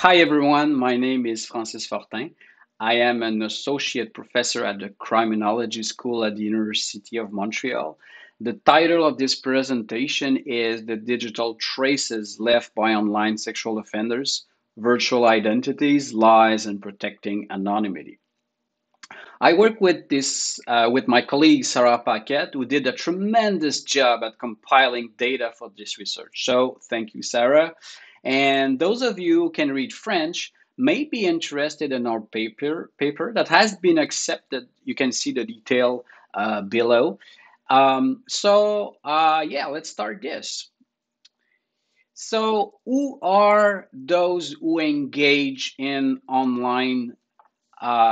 Hi everyone, my name is Francis Fortin. I am an associate professor at the Criminology School at the University of Montreal. The title of this presentation is The Digital Traces Left by Online Sexual Offenders, Virtual Identities, Lies, and Protecting Anonymity. I work with my colleague Sarah Paquette, who did a tremendous job at compiling data for this research. So thank you, Sarah. And those of you who can read French may be interested in our paper that has been accepted. You can see the detail below. Yeah, let's start this. So, who are those who engage in online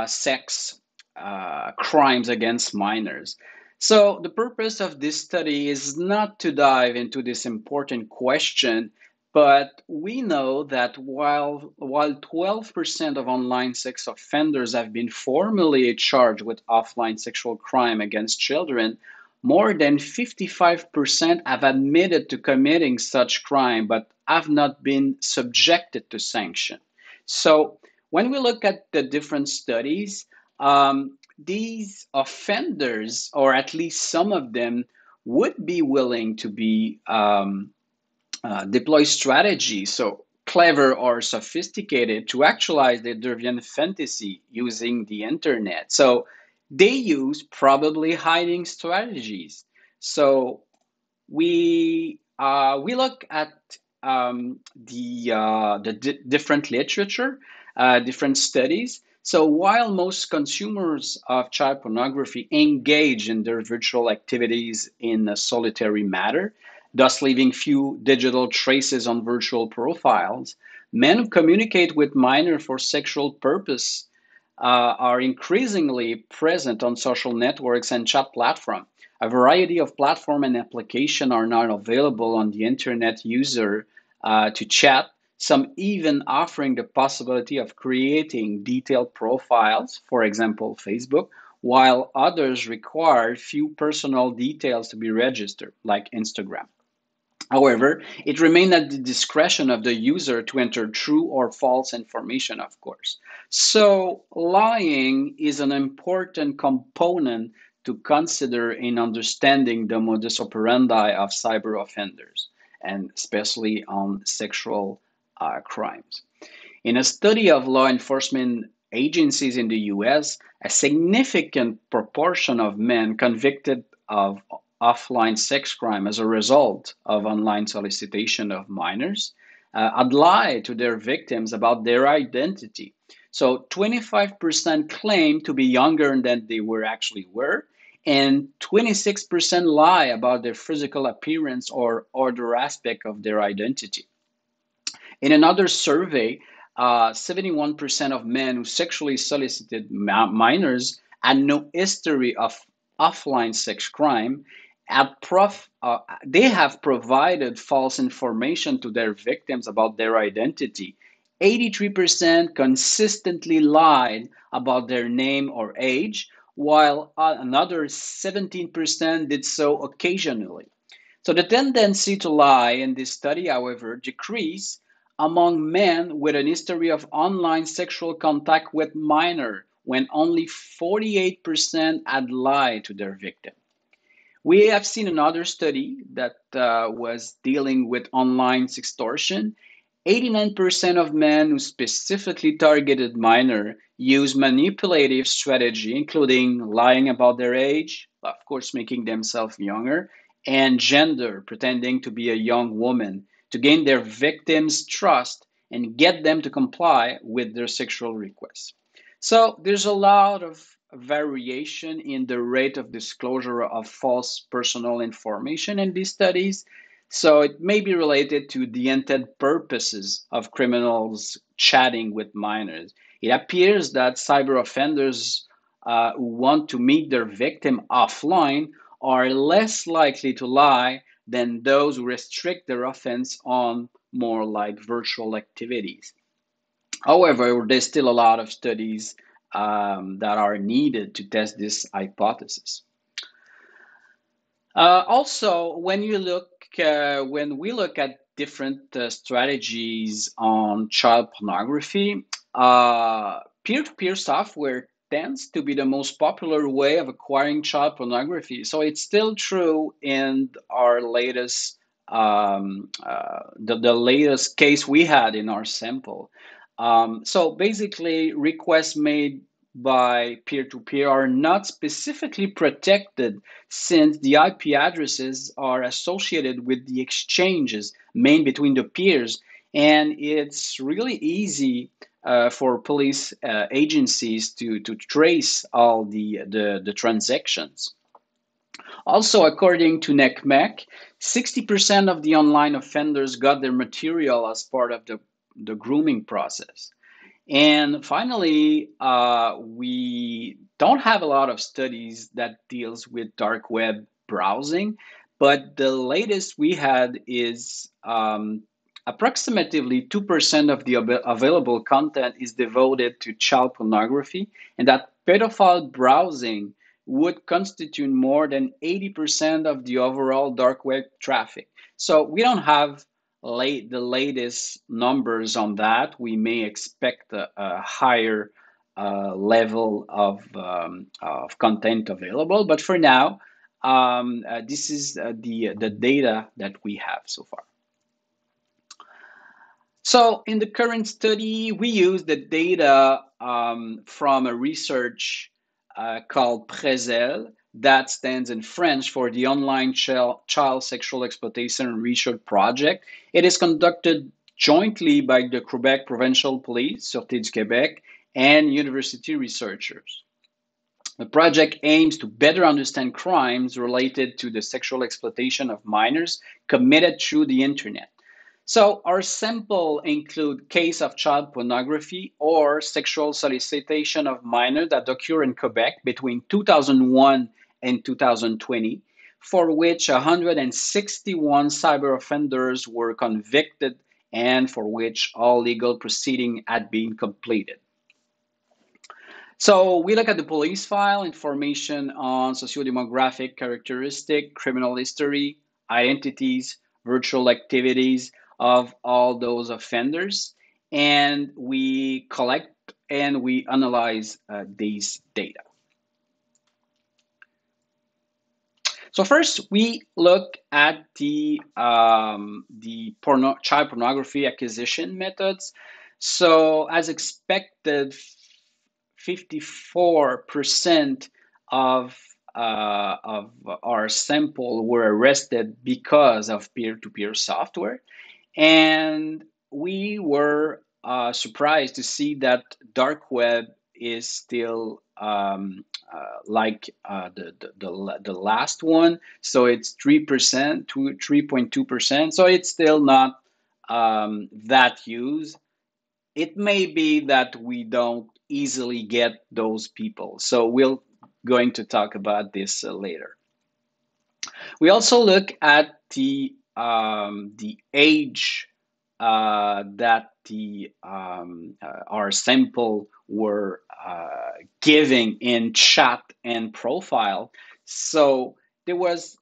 sex crimes against minors? So, the purpose of this study is not to dive into this important question, but we know that while 12% of online sex offenders have been formally charged with offline sexual crime against children, more than 55% have admitted to committing such crime but have not been subjected to sanction. So, when we look at the different studies, these offenders, or at least some of them, would be willing to be deploy strategies, so clever or sophisticated, to actualize their deviant fantasy using the internet. So they use probably hiding strategies. So we look at the different literature, different studies. So while most consumers of child pornography engage in their virtual activities in a solitary manner, thus leaving few digital traces on virtual profiles, men who communicate with minors for sexual purpose are increasingly present on social networks and chat platforms. A variety of platform and application are now available on the internet user to chat, some even offering the possibility of creating detailed profiles, for example, Facebook, while others require few personal details to be registered, like Instagram. However, it remains at the discretion of the user to enter true or false information, of course. So, lying is an important component to consider in understanding the modus operandi of cyber offenders, and especially on sexual crimes. In a study of law enforcement agencies in the US, a significant proportion of men convicted of offline sex crime as a result of online solicitation of minors had lied to their victims about their identity. So 25% claim to be younger than they were, and 26% lie about their physical appearance or other aspect of their identity. In another survey, 71% of men who sexually solicited minors had no history of offline sex crime. They have provided false information to their victims about their identity. 83% consistently lied about their name or age, while another 17% did so occasionally. So the tendency to lie in this study, however, decreased among men with an history of online sexual contact with minor, when only 48% had lied to their victim. We have seen another study that was dealing with online sextortion. 89% of men who specifically targeted minor used manipulative strategy, including lying about their age, of course, making themselves younger, and gender, pretending to be a young woman, to gain their victims' trust and get them to comply with their sexual requests. So there's a lot of variation in the rate of disclosure of false personal information in these studies. So it may be related to the intended purposes of criminals chatting with minors. It appears that cyber offenders who want to meet their victim offline are less likely to lie than those who restrict their offense on more like virtual activities. However, there's still a lot of studies that are needed to test this hypothesis. Also, when we look at different strategies on child pornography. Peer-to-peer software tends to be the most popular way of acquiring child pornography. So it's still true in our latest, the latest case we had in our sample. So basically, requests made by peer-to-peer are not specifically protected since the IP addresses are associated with the exchanges made between the peers, and it's really easy for police agencies to trace all the transactions. Also, according to NECMEC, 60% of the online offenders got their material as part of the grooming process. And finally, we don't have a lot of studies that deals with dark web browsing, but the latest we had is approximately 2% of the available content is devoted to child pornography, and that pedophile browsing would constitute more than 80% of the overall dark web traffic. So we don't have the latest numbers on that. We may expect a higher level of content available, but for now, this is the data that we have so far. So in the current study, we use the data from a research called PRESEL, that stands in French for the Online Child Sexual Exploitation Research Project. It is conducted jointly by the Quebec Provincial Police, Sûreté du Québec, and university researchers. The project aims to better understand crimes related to the sexual exploitation of minors committed through the internet. So our sample include case of child pornography or sexual solicitation of minors that occur in Quebec between 2001 and 2020, for which 161 cyber offenders were convicted and for which all legal proceeding had been completed. So we look at the police file, information on sociodemographic characteristic, criminal history, identities, virtual activities of all those offenders, and we collect and we analyze these data. So first, we look at the child pornography acquisition methods. So as expected, 54% of our sample were arrested because of peer-to-peer software. And we were surprised to see that dark web is still like the last one. So it's 3% to 3.2%. So it's still not that used. It may be that we don't easily get those people. So we're going to talk about this later. We also look at the age that our sample were giving in chat and profile. So there was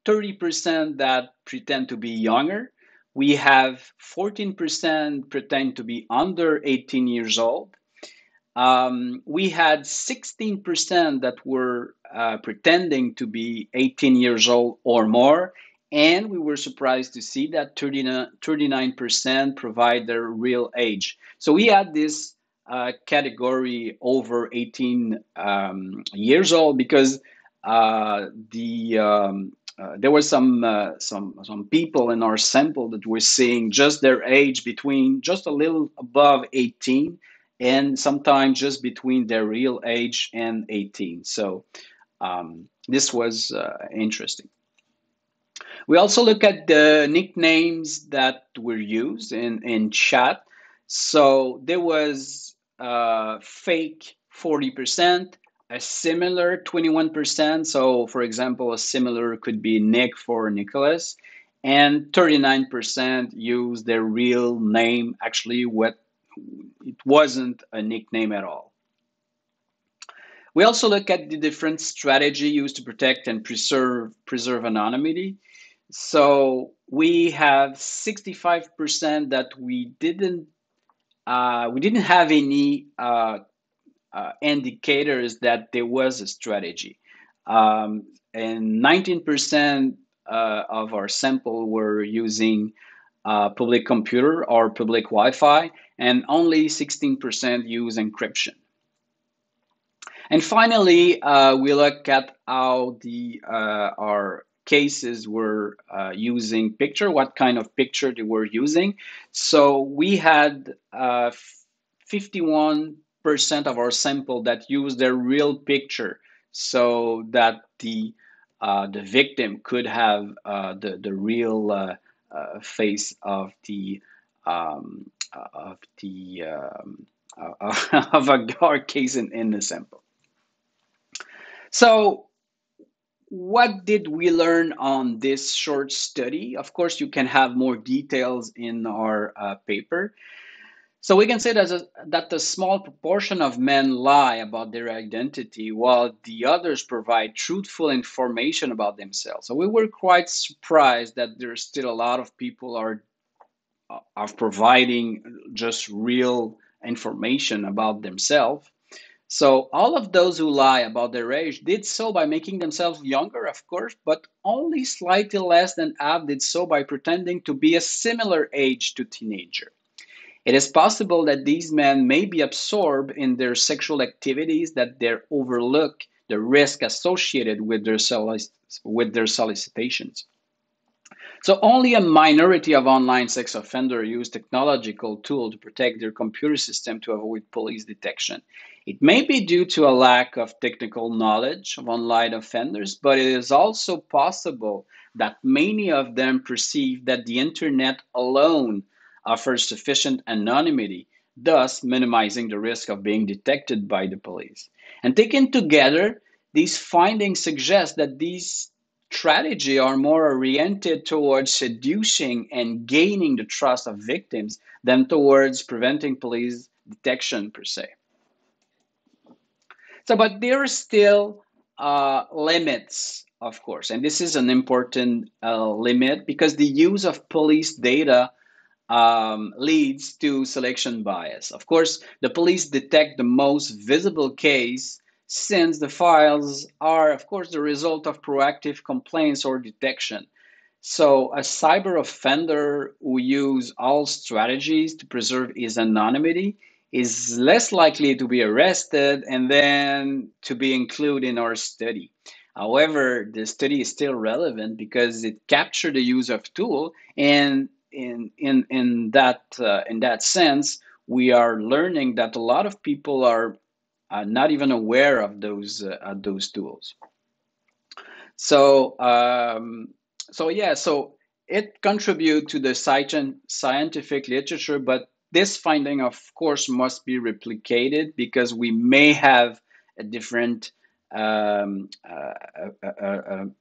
30% that pretend to be younger. We have 14% pretend to be under 18 years old. We had 16% that were pretending to be 18 years old or more, and we were surprised to see that 39% provide their real age. So we had this category over 18 years old because there were some people in our sample that were seeing just their age between just a little above 18 and sometimes just between their real age and 18. So this was interesting. We also look at the nicknames that were used in chat. So there was fake 40%, a similar 21%. So for example, a similar could be Nick for Nicholas, and 39% use their real name. Actually, it wasn't a nickname at all. We also look at the different strategy used to protect and preserve anonymity. So we have 65% that we didn't have any indicators that there was a strategy. And 19% of our sample were using public computer or public Wi-Fi, and only 16% use encryption. And finally, we look at how our cases were using picture, what kind of picture they were using. So we had 51% of our sample that used their real picture, so that the victim could have the real face of the of our case in the sample. So, what did we learn on this short study? Of course, you can have more details in our paper. So we can say that a small proportion of men lie about their identity, while the others provide truthful information about themselves. So we were quite surprised that there's still a lot of people are providing just real information about themselves. So all of those who lie about their age did so by making themselves younger, of course, but only slightly less than half did so by pretending to be a similar age to teenager. It is possible that these men may be absorbed in their sexual activities that they overlook the risk associated with their solicitations. So only a minority of online sex offenders use technological tools to protect their computer system to avoid police detection. It may be due to a lack of technical knowledge of online offenders, but it is also possible that many of them perceive that the internet alone offers sufficient anonymity, thus minimizing the risk of being detected by the police. And taken together, these findings suggest that these strategy are more oriented towards seducing and gaining the trust of victims than towards preventing police detection per se. So, but there are still limits, of course, and this is an important limit because the use of police data leads to selection bias. Of course, the police detect the most visible case since the files are, of course, the result of proactive complaints or detection. So, a cyber offender who use all strategies to preserve his anonymity is less likely to be arrested and then to be included in our study. However, the study is still relevant because it captured the use of tool, and in that sense, we are learning that a lot of people are not even aware of those tools. So so it contribute to the scientific literature, but this finding, of course, must be replicated because we may have a different a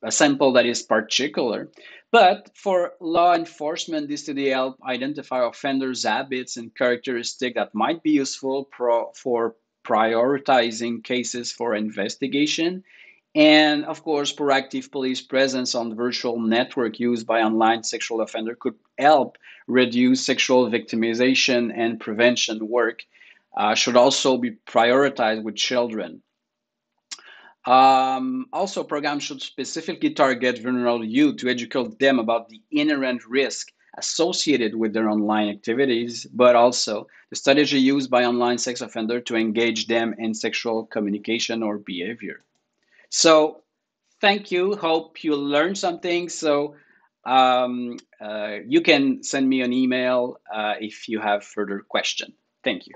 sample that is particular. But for law enforcement, this study help identify offenders' habits and characteristics that might be useful for prioritizing cases for investigation. And of course, proactive police presence on virtual network used by online sexual offender could help reduce sexual victimization, and prevention work should also be prioritized with children. Also, programs should specifically target vulnerable youth to educate them about the inherent risk associated with their online activities, but also the strategy used by online sex offender to engage them in sexual communication or behavior. So thank you. Hope you learned something. So you can send me an email if you have further question. Thank you.